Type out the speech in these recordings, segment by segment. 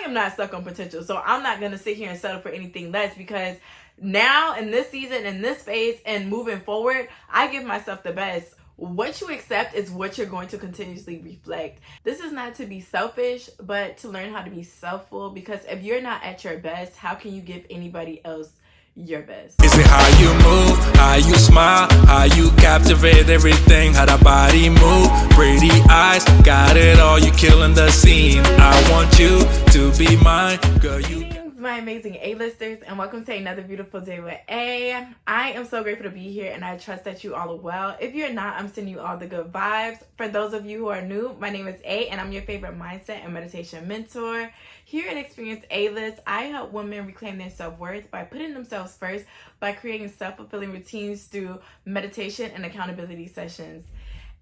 am not stuck on potential. So I'm not going to sit here and settle for anything less, because now in this season, in this phase, and moving forward, I give myself the best. What you accept is what you're going to continuously reflect. This is not to be selfish, but to learn how to be selfful, because if you're not at your best, how can you give anybody else your best? Is it how you move, how you smile, how you captivate everything, how the body move, pretty eyes, got it all, you killing the scene. I want you to be mine, girl, you. My amazing A-listers, and welcome to another beautiful day with A. I am so grateful to be here, and I trust that you all are well. If you're not, I'm sending you all the good vibes. For those of you who are new, my name is A, and I'm your favorite mindset and meditation mentor. Here at Experience A-List, I help women reclaim their self-worth by putting themselves first, by creating self-fulfilling routines through meditation and accountability sessions.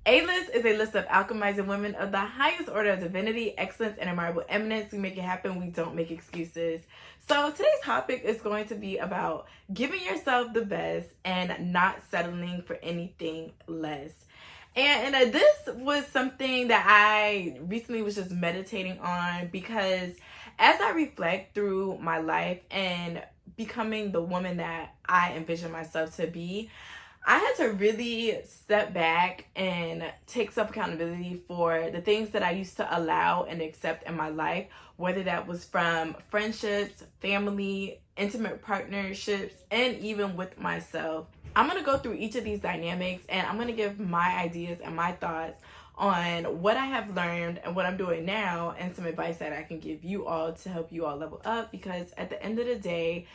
A-List is a list of alchemizing women of the highest order of divinity, excellence, and admirable eminence. We make it happen. We don't make excuses. So today's topic is going to be about giving yourself the best and not settling for anything less. And this was something that I recently was just meditating on, because as I reflect through my life and becoming the woman that I envision myself to be, I had to really step back and take self-accountability for the things that I used to allow and accept in my life, whether that was from friendships, family, intimate partnerships, and even with myself. I'm going to go through each of these dynamics, and I'm going to give my ideas and my thoughts on what I have learned and what I'm doing now, and some advice that I can give you all to help you all level up, because at the end of the day,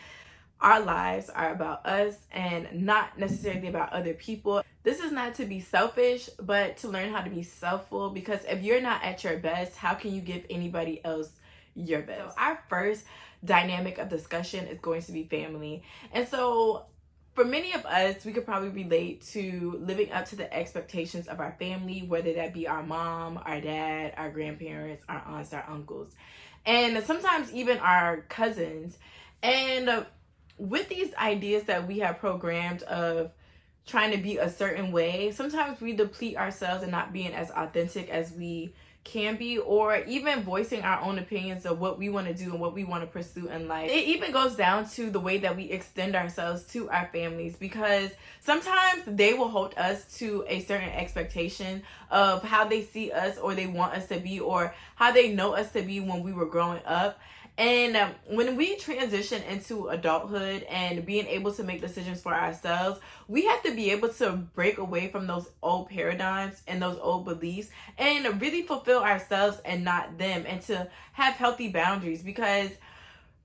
our lives are about us and not necessarily about other people. This is not to be selfish, but to learn how to be selfful, because if you're not at your best, how can you give anybody else your best? So our first dynamic of discussion is going to be family. And so for many of us, we could probably relate to living up to the expectations of our family, whether that be our mom, our dad, our grandparents, our aunts, our uncles, and sometimes even our cousins. And with these ideas that we have programmed of trying to be a certain way, sometimes we deplete ourselves and not being as authentic as we can be, or even voicing our own opinions of what we want to do and what we want to pursue in life. It even goes down to the way that we extend ourselves to our families, because sometimes they will hold us to a certain expectation of how they see us, or they want us to be, or how they know us to be when we were growing up. And when we transition into adulthood and being able to make decisions for ourselves, we have to be able to break away from those old paradigms and those old beliefs and really fulfill ourselves and not them, and to have healthy boundaries. Because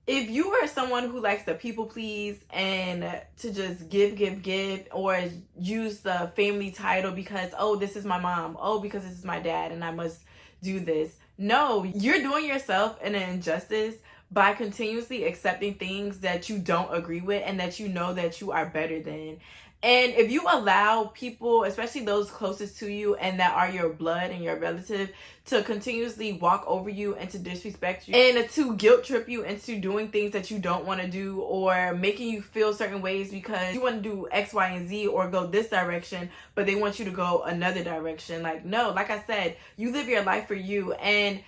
if you are someone who likes to people please and to just give, or use the family title because, oh, this is my mom, oh, because this is my dad and I must do this. No, you're doing yourself an injustice by continuously accepting things that you don't agree with and that you know that you are better than. And if you allow people, especially those closest to you and that are your blood and your relative, to continuously walk over you and to disrespect you and to guilt trip you into doing things that you don't want to do, or making you feel certain ways because you want to do X, Y, and Z, or go this direction, but they want you to go another direction. Like, no, like I said, you live your life for you. And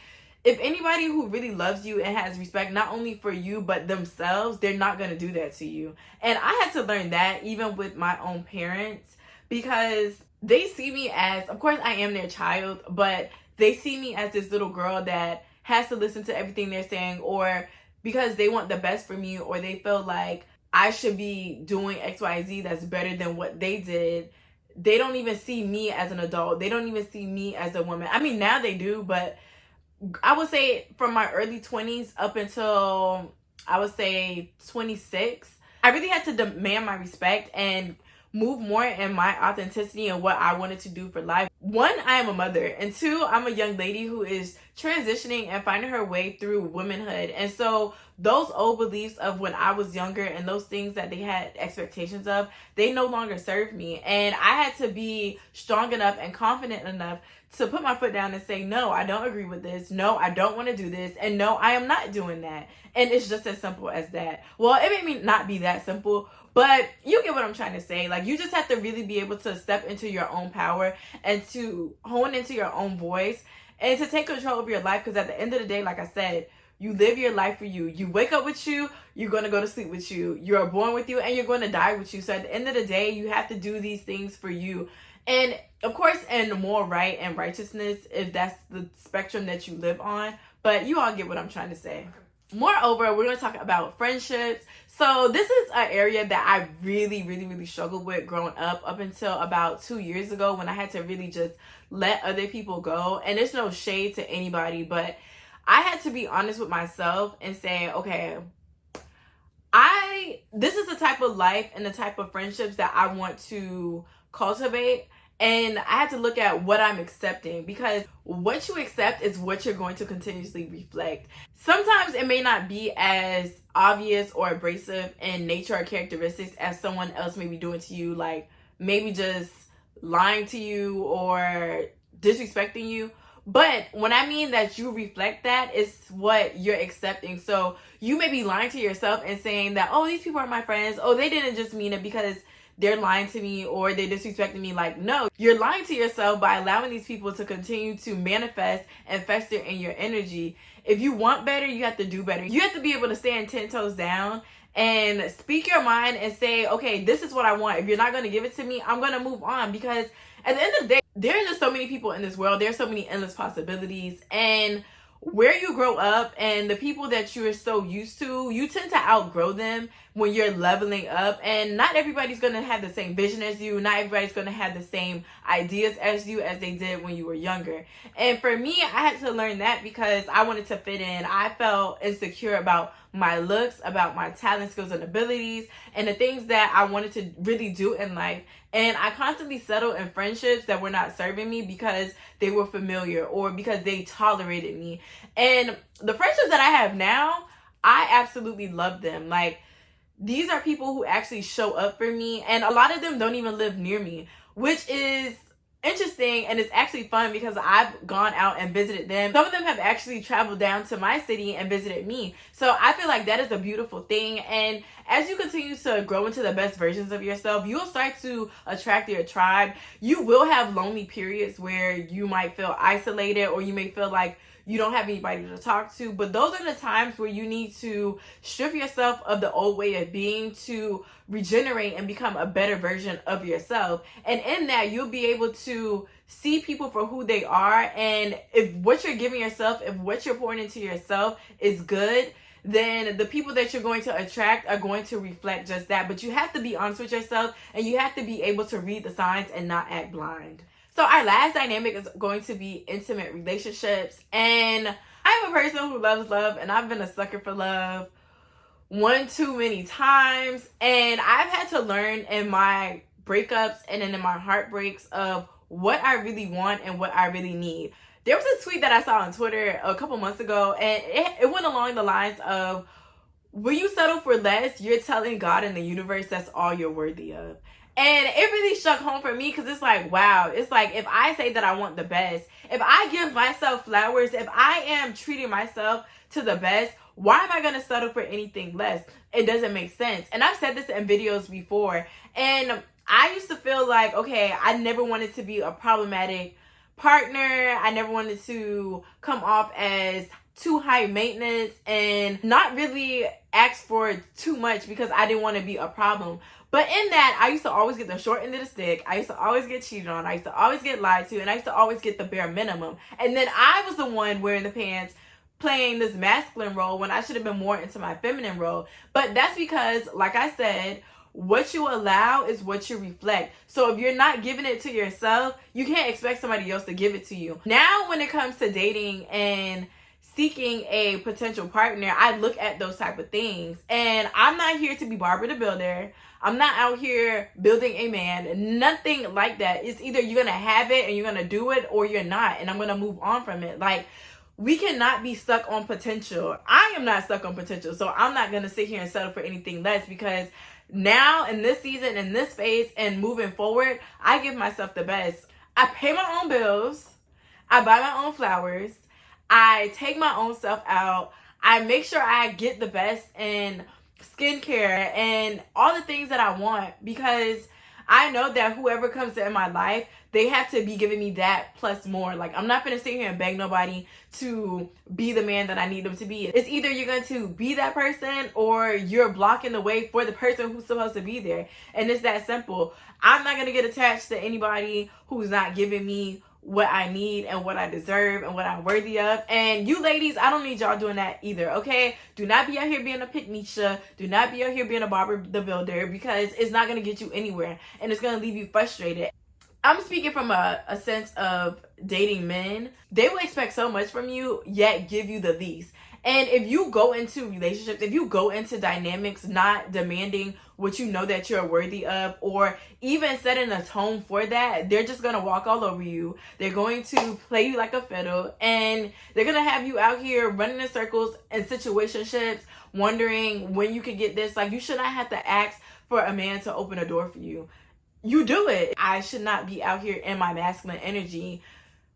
if anybody who really loves you and has respect, not only for you, but themselves, they're not going to do that to you. And I had to learn that even with my own parents, because they see me as, of course, I am their child, but they see me as this little girl that has to listen to everything they're saying, or because they want the best for me, or they feel like I should be doing X, Y, Z that's better than what they did. They don't even see me as an adult. They don't even see me as a woman. I mean, now they do, but I would say from my early 20s up until I would say 26, I really had to demand my respect and move more in my authenticity and what I wanted to do for life. One, I am a mother, and two, I'm a young lady who is transitioning and finding her way through womanhood. And so those old beliefs of when I was younger and those things that they had expectations of, they no longer serve me. And I had to be strong enough and confident enough to put my foot down and say, no, I don't agree with this. No, I don't want to do this. And no, I am not doing that. And it's just as simple as that. Well, it may not be that simple, but you get what I'm trying to say. Like, you just have to really be able to step into your own power and to hone into your own voice and to take control of your life. Because at the end of the day, like I said, You live your life for you. You wake up with you, you're going to go to sleep with you. You're born with you, and you're going to die with you. So at the end of the day, you have to do these things for you. And of course, in more right and righteousness, if that's the spectrum that you live on. But you all get what I'm trying to say. Moreover, we're going to talk about friendships. So this is an area that I really struggled with growing up until about 2 years ago, when I had to really just let other people go. And there's no shade to anybody, but I had to be honest with myself and say, okay, this is the type of life and the type of friendships that I want to cultivate. And I had to look at what I'm accepting, because what you accept is what you're going to continuously reflect. Sometimes it may not be as obvious or abrasive in nature or characteristics as someone else may be doing to you, like maybe just lying to you or disrespecting you. But when I mean that you reflect that, it's what you're accepting. So you may be lying to yourself and saying that, oh, these people are my friends. Oh, they didn't just mean it because they're lying to me or they're disrespecting me. Like, no, you're lying to yourself by allowing these people to continue to manifest and fester in your energy. If you want better, you have to do better. You have to be able to stand 10 toes down and speak your mind and say, okay, this is what I want. If you're not going to give it to me, I'm going to move on. Because at the end of the day, there's just so many people in this world. There's so many endless possibilities. And where you grow up and the people that you're so used to, you tend to outgrow them when you're leveling up. And not everybody's going to have the same vision as you. Not everybody's going to have the same ideas as you as they did when you were younger. And for me, I had to learn that because I wanted to fit in. I felt insecure about my looks, about my talent, skills, and abilities, and the things that I wanted to really do in life. And I constantly settled in friendships that were not serving me because they were familiar or because they tolerated me. And the friendships that I have now, I absolutely love them. Like, these are people who actually show up for me, and a lot of them don't even live near me, which is interesting, and it's actually fun because I've gone out and visited them. Some of them have actually traveled down to my city and visited me. So I feel like that is a beautiful thing. And as you continue to grow into the best versions of yourself, you'll start to attract your tribe. You will have lonely periods where you might feel isolated, or you may feel like you don't have anybody to talk to, but those are the times where you need to strip yourself of the old way of being to regenerate and become a better version of yourself. And in that, you'll be able to see people for who they are. And if what you're giving yourself, if what you're pouring into yourself is good, then the people that you're going to attract are going to reflect just that. But you have to be honest with yourself, and you have to be able to read the signs and not act blind. So our last dynamic is going to be intimate relationships. And I'm a person who loves love, and I've been a sucker for love one too many times. And I've had to learn in my breakups and in my heartbreaks of what I really want and what I really need. There was a tweet that I saw on Twitter a couple months ago, and it went along the lines of, will you settle for less? You're telling God and the universe that's all you're worthy of. And it really struck home for me, because it's like, wow, it's like, if I say that I want the best, if I give myself flowers, if I am treating myself to the best, why am I going to settle for anything less? It doesn't make sense. And I've said this in videos before, and I used to feel like, okay, I never wanted to be a problematic partner. I never wanted to come off as too high maintenance and not really ask for too much because I didn't want to be a problem. But in that, I used to always get the short end of the stick. I used to always get cheated on. I used to always get lied to. And I used to always get the bare minimum. And then I was the one wearing the pants, playing this masculine role when I should have been more into my feminine role. But that's because, like I said, what you allow is what you reflect. So if you're not giving it to yourself, you can't expect somebody else to give it to you. Now, when it comes to dating and seeking a potential partner, I look at those type of things. And I'm not here to be Barbara the Builder. I'm not out here building a man. Nothing like that. It's either you're going to have it and you're going to do it, or you're not. And I'm going to move on from it. Like, we cannot be stuck on potential. I am not stuck on potential. So I'm not going to sit here and settle for anything less, because now in this season, in this phase, and moving forward, I give myself the best. I pay my own bills. I buy my own flowers. I take my own self out. I make sure I get the best in skincare and all the things that I want, because I know that whoever comes in my life, they have to be giving me that plus more. Like, I'm not gonna sit here and beg nobody to be the man that I need them to be. It's either you're going to be that person or you're blocking the way for the person who's supposed to be there. And it's that simple. I'm not gonna get attached to anybody who's not giving me what I need and what I deserve and what I'm worthy of. And you ladies, I don't need y'all doing that either, okay? Do not be out here being a picnicia. Do not be out here being a Barber the Builder, because it's not going to get you anywhere and it's going to leave you frustrated. I'm speaking from a sense of dating men. They will expect so much from you, yet give you the least. And if you go into relationships, if you go into dynamics not demanding what you know that you're worthy of, or even setting a tone for that, they're just going to walk all over you. They're going to play you like a fiddle, and they're going to have you out here running in circles in situationships, wondering when you can get this. Like, you should not have to ask for a man to open a door for you. You do it. I should not be out here in my masculine energy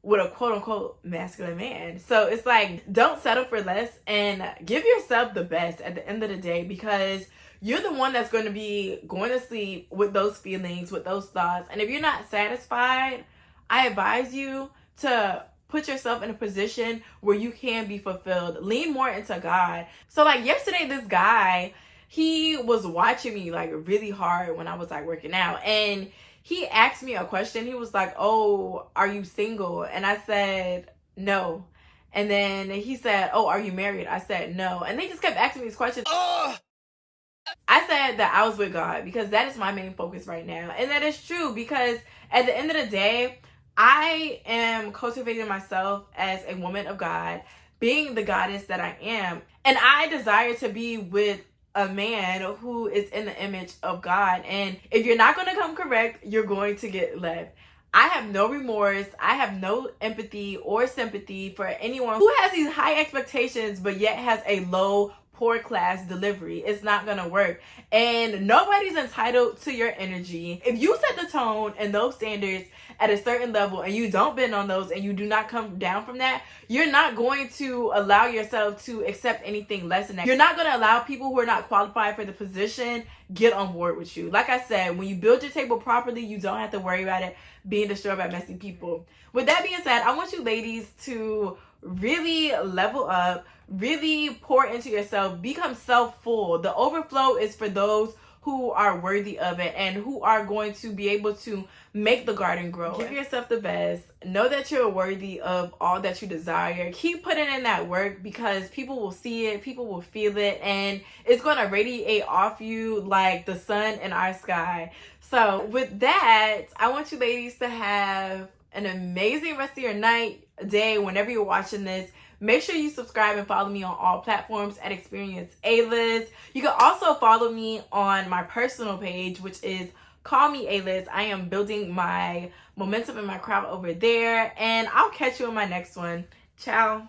with a quote-unquote masculine man. So it's like, don't settle for less and give yourself the best at the end of the day, because you're the one that's going to be going to sleep with those feelings, with those thoughts. And if you're not satisfied, I advise you to put yourself in a position where you can be fulfilled. Lean more into God. So like yesterday, this guy, he was watching me like really hard when I was like working out, and he asked me a question. He was like, "Oh, are you single?" And I said, "No." And then he said, "Oh, are you married?" I said, "No." And they just kept asking me these questions. I said that I was with God, because that is my main focus right now. And that is true, because at the end of the day, I am cultivating myself as a woman of God, being the goddess that I am. And I desire to be with a man who is in the image of God. And if you're not going to come correct, you're going to get left. I have no remorse. I have no empathy or sympathy for anyone who has these high expectations but yet has a low, poor class delivery. It's not gonna work. And nobody's entitled to your energy. If you set the tone and those standards at a certain level and you don't bend on those and you do not come down from that, you're not going to allow yourself to accept anything less than that. You're not going to allow people who are not qualified for the position get on board with you. Like I said, when you build your table properly, you don't have to worry about it being destroyed by messy people. With that being said, I want you ladies to really level up, really pour into yourself, become self-full. The overflow is for those who are worthy of it and who are going to be able to make the garden grow. Give yourself the best. Know that you're worthy of all that you desire. Keep putting in that work, because people will see it, people will feel it, and it's going to radiate off you like the sun in our sky. So with that, I want you ladies to have an amazing rest of your night, day, whenever you're watching this. Make sure you subscribe and follow me on all platforms at Experience A-List. You can also follow me on my personal page, which is Call Me A-List. I am building my momentum and my crowd over there. And I'll catch you in my next one. Ciao.